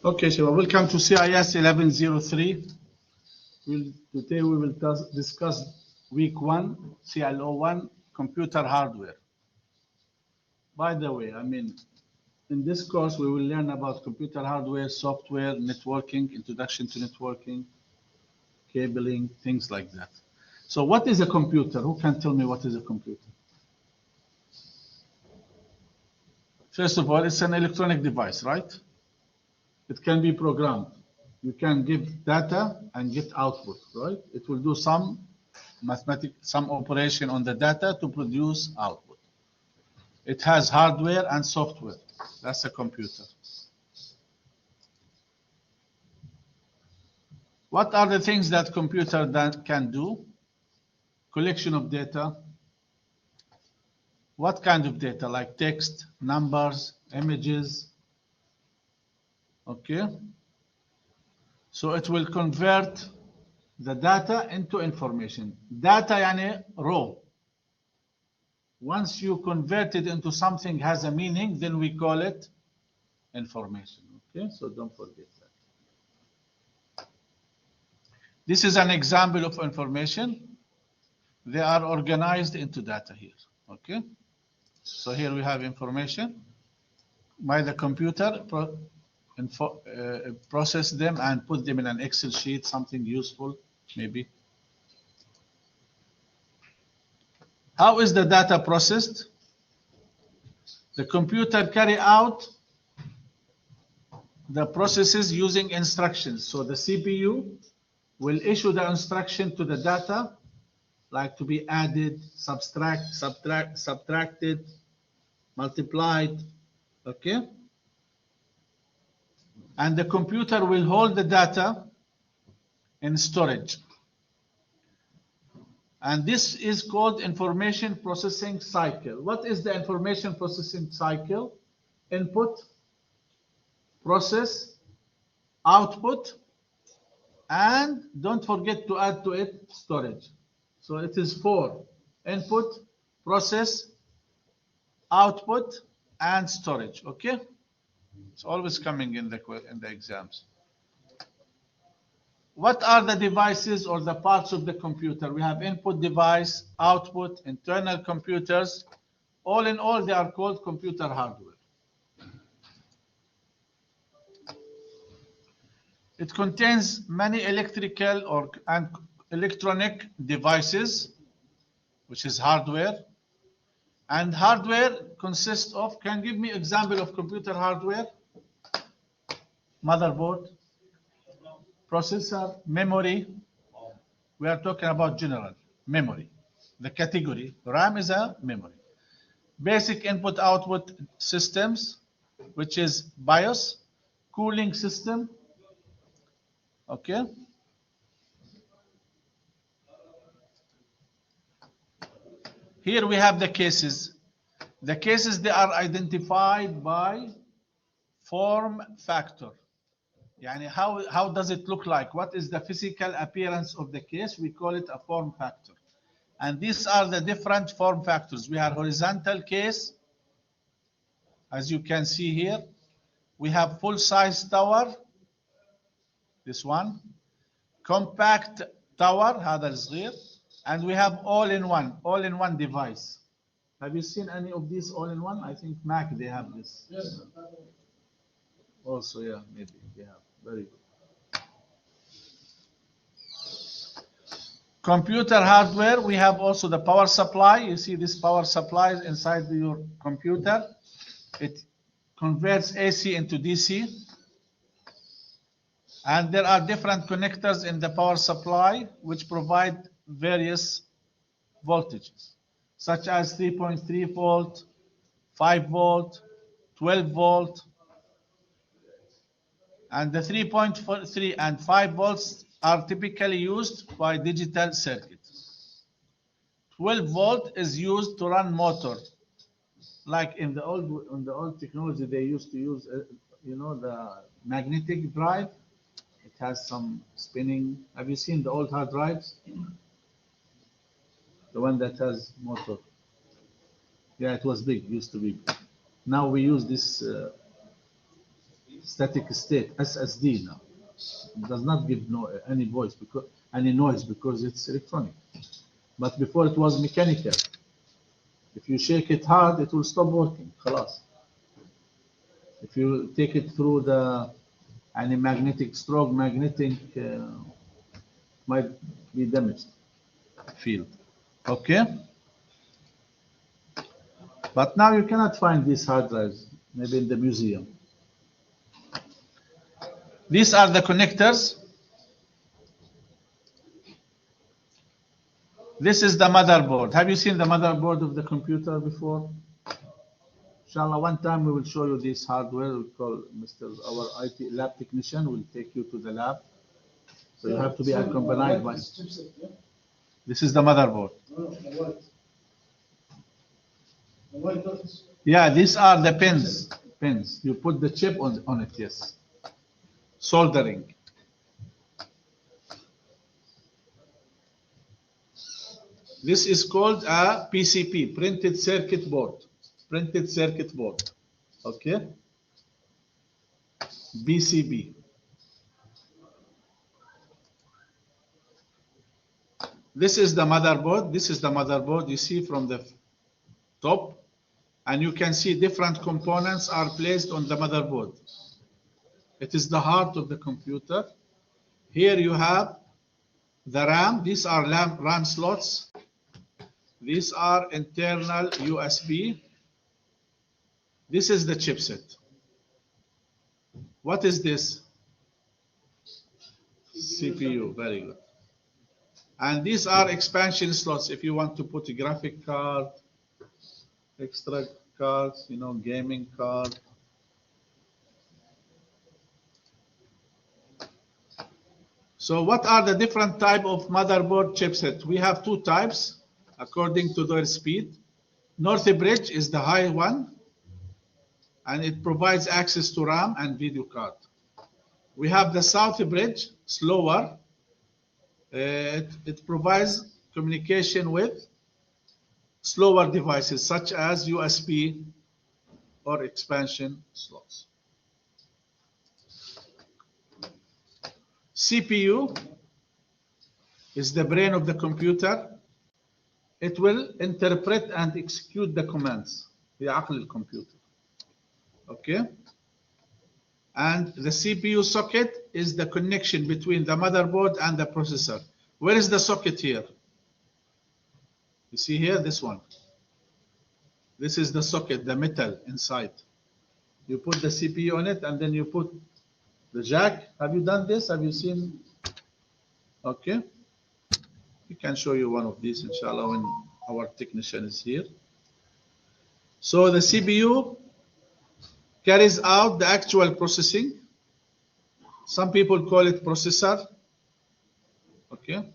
Okay, so welcome to CIS1103. Today we will discuss week 1, CLO1, computer hardware. By the way, in this course we will learn about computer hardware, software, networking, introduction to networking, cabling, things like that. So what is a computer? Who can tell me what is a computer? First of all, it's an electronic device, right? It can be programmed. You can give data and get output, right? It will do some some operation on the data to produce output. It has hardware and software. That's a computer. What are the things that computer can do? Collection of data. What kind of data? Like text, numbers, images. Okay. So it will convert the data into information. Data yani raw. Once you convert it into something has a meaning, then we call it information. Okay, so don't forget that. This is an example of information. They are organized into data here. Okay, so here we have information by the computer. Process them and put them in an Excel sheet, something useful, maybe. How is the data processed? The computer carry out the processes using instructions. So the CPU will issue the instruction to the data, like to be added, subtracted, multiplied, okay? And the computer will hold the data in storage. And this is called information processing cycle. What is the information processing cycle? Input, process, output, and don't forget to add to it storage. So it is 4: input, process, output, and storage. Okay? It's always coming in the exams. What are the devices or the parts of the computer? We have input device, output, internal computers. All in all, they are called computer hardware. It contains many electrical and electronic devices, which is hardware. And hardware consists of, can you give me example of computer hardware? Motherboard, processor, memory. We are talking about general memory. The category, RAM is a memory. Basic input-output systems, which is BIOS, cooling system, okay? Here we have the cases. The cases, they are identified by form factor. Yani how does it look like? What is the physical appearance of the case? We call it a form factor. And these are the different form factors. We have horizontal case, as you can see here. We have full-size tower, this one. Compact tower, هذا الصغير. And we have all-in-one device. Have you seen any of these all-in-one? I think Mac, they have this. Yes. Also, yeah, maybe they have. Very good. Computer hardware, we have also the power supply. You see this power supply inside your computer. It converts AC into DC. And there are different connectors in the power supply which provide various voltages, such as 3.3 volt, 5 volt, 12 volt. And the 3.3 and 5 volts are typically used by digital circuits. 12 volt is used to run motor. Like in the old technology, they used to use, the magnetic drive. It has some spinning. Have you seen the old hard drives? The one that has motor. Yeah, it was big, used to be big. Now we use this static state, SSD now. It does not give any noise because it's electronic. But before it was mechanical. If you shake it hard, it will stop working. خلاص. If you take it through the strong magnetic might be damaged field. Okay? But now you cannot find these hard drives, maybe in the museum. These are the connectors. This is the motherboard. Have you seen the motherboard of the computer before? Inshallah, one time we will show you this hardware. We call our IT lab technician will take you to the lab. So you have to be accompanied by. This is the motherboard. Yeah, these are the pins. Pins. You put the chip on it. Yes. Soldering. This is called a PCB, printed circuit board. Printed circuit board. Okay? PCB. This is the motherboard. This is the motherboard you see from the top. And you can see different components are placed on the motherboard. It is the heart of the computer. Here you have the RAM. These are RAM slots. These are internal USB. This is the chipset. What is this? CPU. Very good. And these are expansion slots if you want to put a graphic card, extra cards, gaming card. So what are the different type of motherboard chipset? We have two types according to their speed. North Bridge is the high one, and it provides access to RAM and video card. We have the South Bridge, slower. It provides communication with slower devices such as USB or expansion slots. CPU is the brain of the computer. It will interpret and execute the commands. هي عقل الكمبيوتر. Okay? And the CPU socket is the connection between the motherboard and the processor. Where is the socket here? You see here, this one. This is the socket, the metal inside. You put the CPU on it, and then you put the jack. Have you done this? Have you seen? Okay. We can show you one of these, inshallah, when our technician is here. So the CPU carries out the actual processing. Some people call it processor. Okay.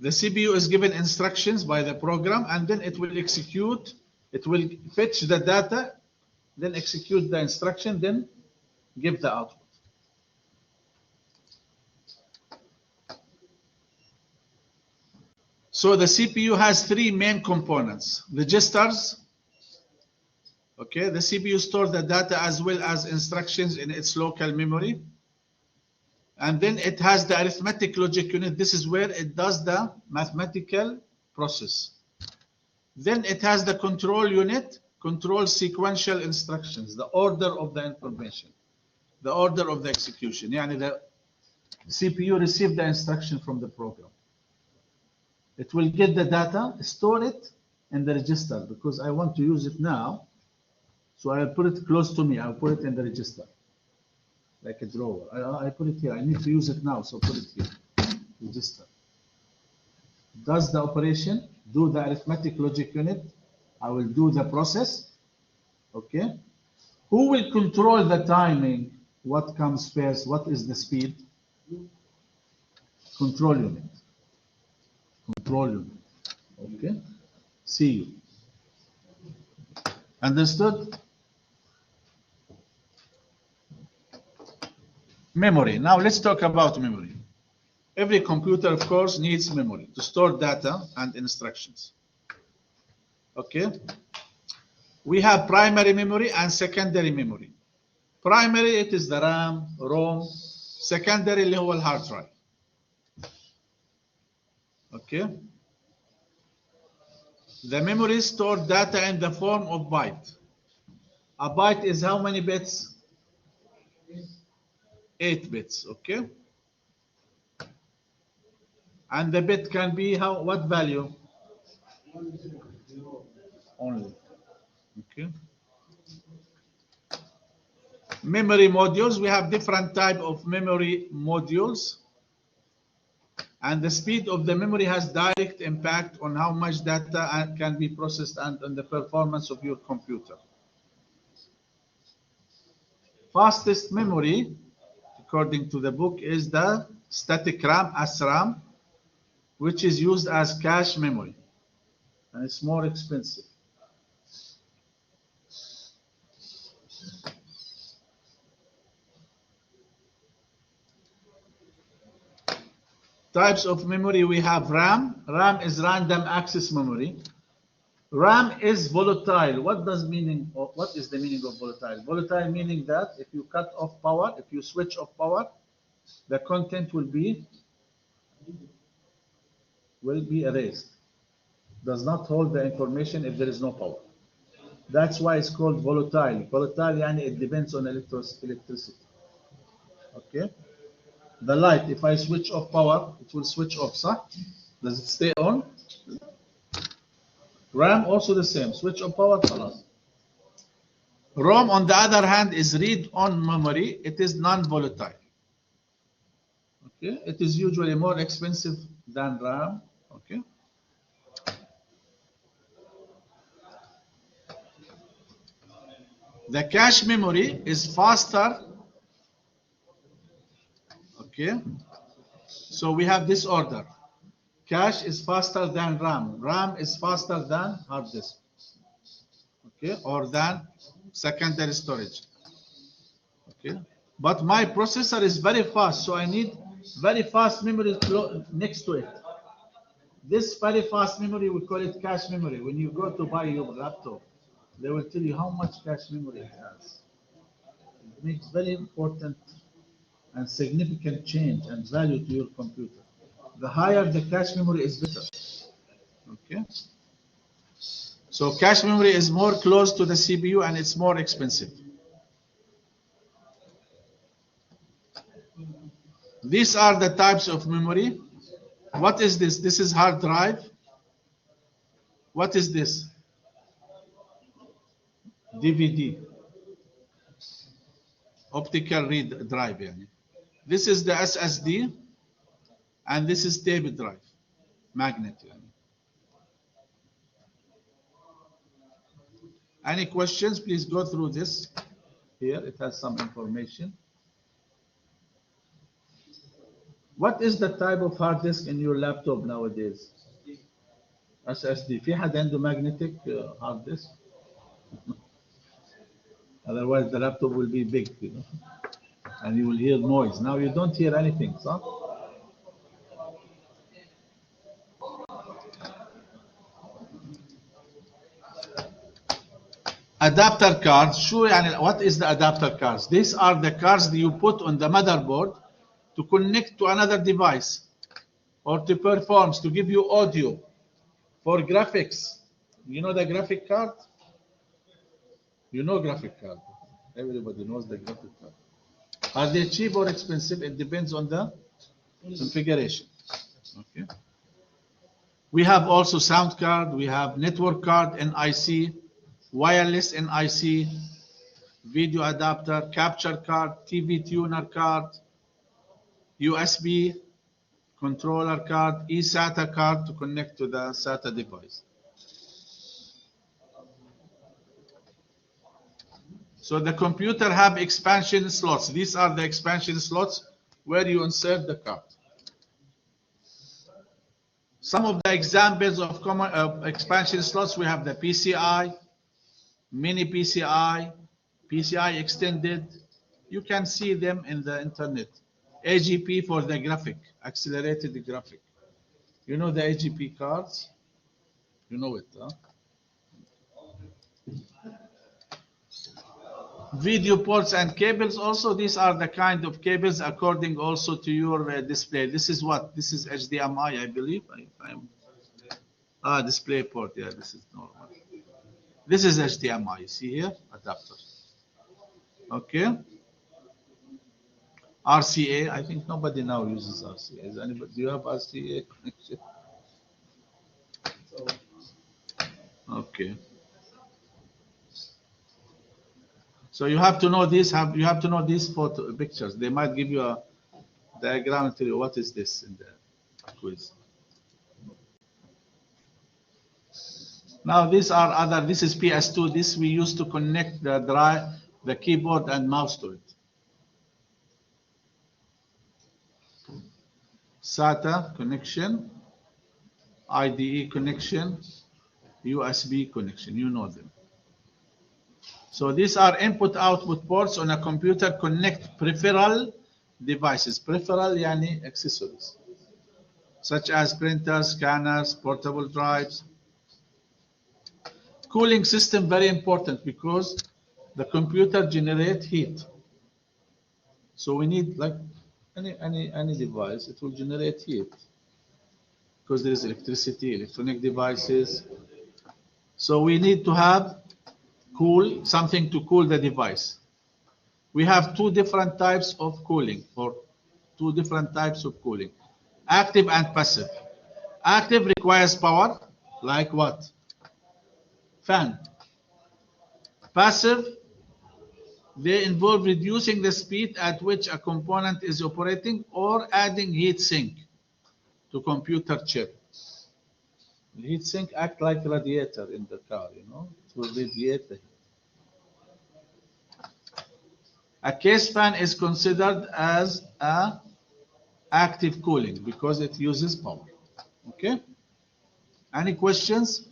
The CPU is given instructions by the program, and then it will execute. It will fetch the data, then execute the instruction, then give the output. So the CPU has three main components. Registers. Okay, the CPU stores the data as well as instructions in its local memory. And then it has the arithmetic logic unit. This is where it does the mathematical process. Then it has the control unit, controls sequential instructions, the order of the information, the order of the execution. Yani the CPU receives the instruction from the program. It will get the data, store it in the register because I want to use it now. So I'll put it close to me. I'll put it in the register, like a drawer. I put it here. I need to use it now, so put it here. Register. Does the operation, do the arithmetic logic unit. I will do the process. Okay. Who will control the timing? What comes first? What is the speed? Control unit. Control unit. Okay. See you. Understood? Memory. Now let's talk about memory. Every computer, of course, needs memory to store data and instructions. Okay? We have primary memory and secondary memory. Primary, it is the RAM, ROM. Secondary اللي هو الهارد drive. Okay. The memory stored data in the form of byte. A byte is how many bits? 8 bits. Okay. And the bit can be what value? Only. Okay. Memory modules, we have different type of memory modules, and the speed of the memory has direct impact on how much data can be processed and on the performance of your computer. Fastest memory, according to the book, is the static RAM, SRAM, which is used as cache memory, and it's more expensive. Types of memory, we have RAM. RAM is random access memory. RAM is volatile. What is the meaning of volatile? Volatile meaning that if you cut off power, if you switch off power, the content will be erased. Does not hold the information if there is no power. That's why it's called volatile. Volatile yani it depends on electricity. Okay. The light, if I switch off power, it will switch off, صح? Does it stay on? RAM also the same. Switch off power, خلاص. ROM, on the other hand, is read-on memory. It is non-volatile. Okay, it is usually more expensive than RAM. Okay. The cache memory is faster. Okay. So we have this order. Cache is faster than RAM. RAM is faster than hard disk. Okay, or than secondary storage. Okay, but my processor is very fast, so I need very fast memory next to it. This very fast memory, we call it cache memory. When you go to buy your laptop, they will tell you how much cache memory it has. It makes very important and significant change and value to your computer. The higher the cache memory is better. Okay. So cache memory is more close to the CPU and it's more expensive. These are the types of memory. What is this? This is hard drive. What is this? DVD. Optical read drive. Yani. This is the SSD. And this is tape drive. Magnet. Yani. Any questions? Please go through this. Here it has some information. What is the type of hard disk in your laptop nowadays? SSD. في حد عنده magnetic hard disk? Otherwise the laptop will be big, you know, and you will hear noise. Now you don't hear anything, صح? Adapter cards. شو يعني, what is the adapter cards? These are the cards that you put on the motherboard to connect to another device or to performs, to give you audio, for graphics. You know the graphic card? You know graphic card. Everybody knows the graphic card. Are they cheap or expensive? It depends on the configuration. Okay. We have also sound card. We have network card, NIC, wireless NIC, video adapter, capture card, TV tuner card, USB controller card, eSATA card to connect to the SATA device. So the computer have expansion slots. These are the expansion slots where you insert the card. Some of the examples of common expansion slots, we have the PCI, mini PCI, PCI extended. You can see them in the internet. AGP for the graphic, accelerated graphic. You know the AGP cards? You know it, huh? Video ports and cables also, these are the kind of cables according also to your display. This is what? This is HDMI, I believe. Display port, yeah, this is normal. This is HDMI, see here, adapter. Okay. RCA, I think nobody now uses RCA. Is anybody, do you have RCA connection? Okay. So you have to know these, you have to know these photo pictures. They might give you a diagram and tell you what is this in the quiz. Now these are other, this is PS2. This we used to connect the drive, the keyboard and mouse to it. SATA connection, IDE connection, USB connection, you know them. So these are input-output ports on a computer connect peripheral devices. Peripheral yani accessories, such as printers, scanners, portable drives. Cooling system, very important because the computer generates heat. So we need, like any device, it will generate heat because there is electricity, electronic devices. So we need to have something to cool the device. We have two different types of cooling, active and passive. Active requires power, like what? Fan. Passive, they involve reducing the speed at which a component is operating or adding heat sink to computer chip. The heat sink act like radiator in the car, you know, to radiate the heat. A case fan is considered as a active cooling because it uses power. Okay? Any questions?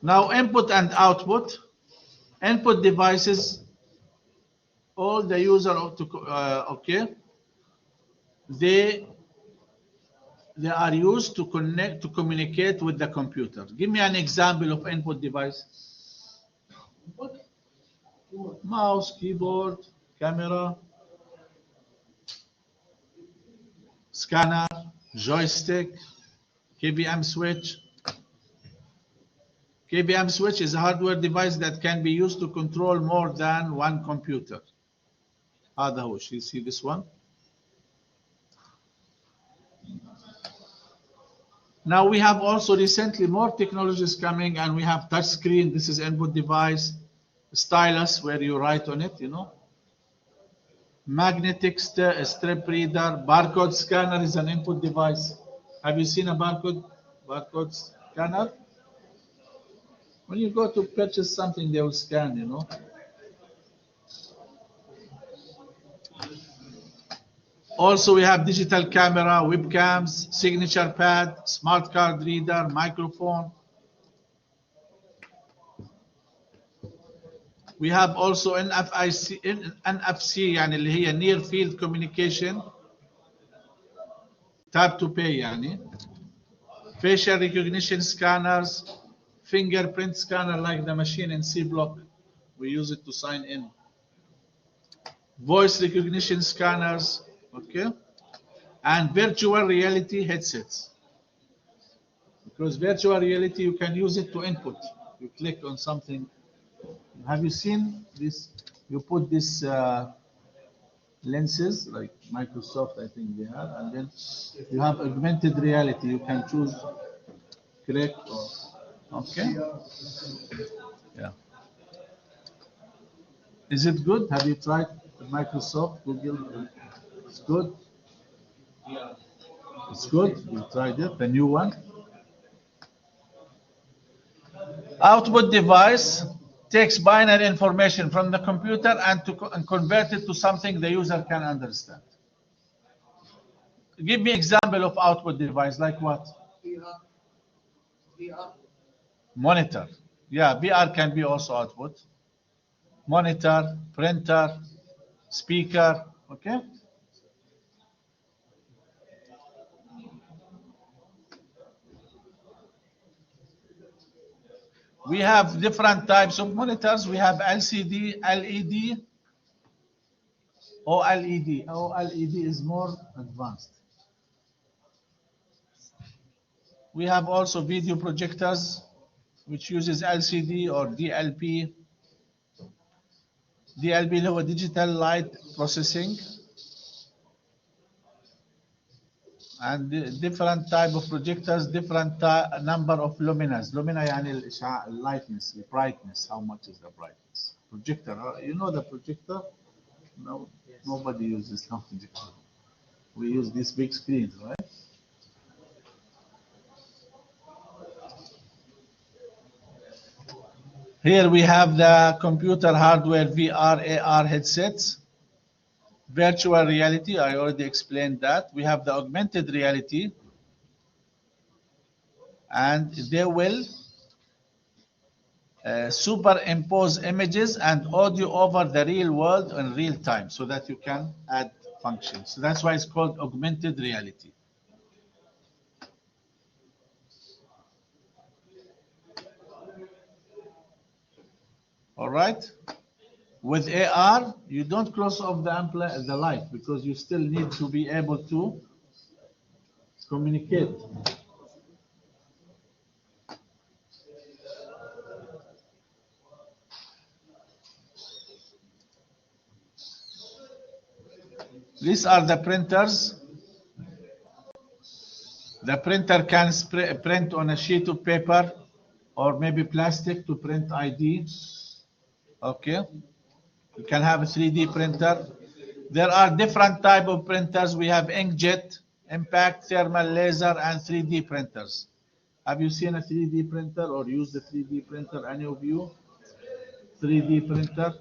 Now input and output. Input devices, all the user okay, they are used to communicate with the computer. Give me an example of input device. Mouse, keyboard, camera, scanner, joystick, KVM switch. KVM switch is a hardware device that can be used to control more than one computer. هذا هو. You see this one? Now we have also recently more technologies coming, and we have touch screen. This is input device, stylus where you write on it, you know. Magnetic strip reader, barcode scanner is an input device. Have you seen a barcode scanner? When you go to purchase something, they will scan, you know. Also, we have digital camera, webcams, signature pad, smart card reader, microphone. We have also NFC, يعني اللي هي near field communication, tap to pay يعني. Facial recognition scanners, fingerprint scanner like the machine in C block. We use it to sign in. Voice recognition scanners, okay, and virtual reality headsets. Because virtual reality, you can use it to input. You click on something. Have you seen this? You put this lenses like Microsoft, I think they have, and then you have augmented reality. You can choose, click, or okay. Yeah. Is it good? Have you tried Microsoft, Google? It's good. It's good. You tried it, the new one. Output device takes binary information from the computer and convert it to something the user can understand. Give me example of output device, like what? VR. Monitor. Yeah, VR can be also output. Monitor, printer, speaker, okay? We have different types of monitors. We have LCD, LED, OLED. OLED is more advanced. We have also video projectors, which uses LCD or DLP. DLP اللي هو digital light processing. And different type of projectors, different number of luminas. Lumina يعني الإشعاع, lightness, the brightness. How much is the brightness? Projector. You know the projector? No, nobody uses no projector. We use these big screens, right? Here we have the computer hardware VR, AR headsets. Virtual reality, I already explained that. We have the augmented reality, and they will superimpose images and audio over the real world in real time so that you can add functions. So that's why it's called augmented reality. All right. With AR, you don't close off the light because you still need to be able to communicate. These are the printers. The printer can print on a sheet of paper or maybe plastic to print ID. Okay. You can have a 3D printer. There are different type of printers. We have inkjet, impact, thermal, laser, and 3D printers. Have you seen a 3D printer or used a 3D printer? Any of you? 3D printer.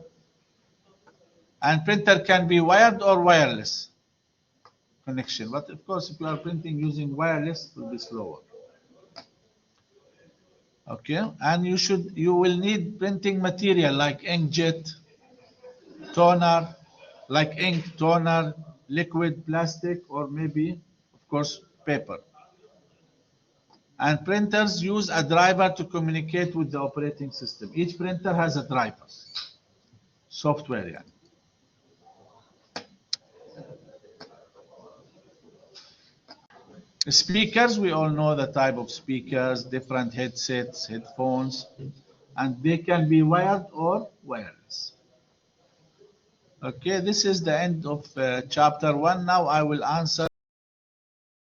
And printer can be wired or wireless connection. But of course, if you are printing using wireless, it will be slower. Okay, and you will need printing material like inkjet, toner, like ink, toner, liquid, plastic, or maybe, of course, paper. And printers use a driver to communicate with the operating system. Each printer has a driver, software. Yeah. Speakers, we all know the type of speakers, different headsets, headphones, and they can be wired or wireless. Okay, this is the end of chapter 1. Now I will answer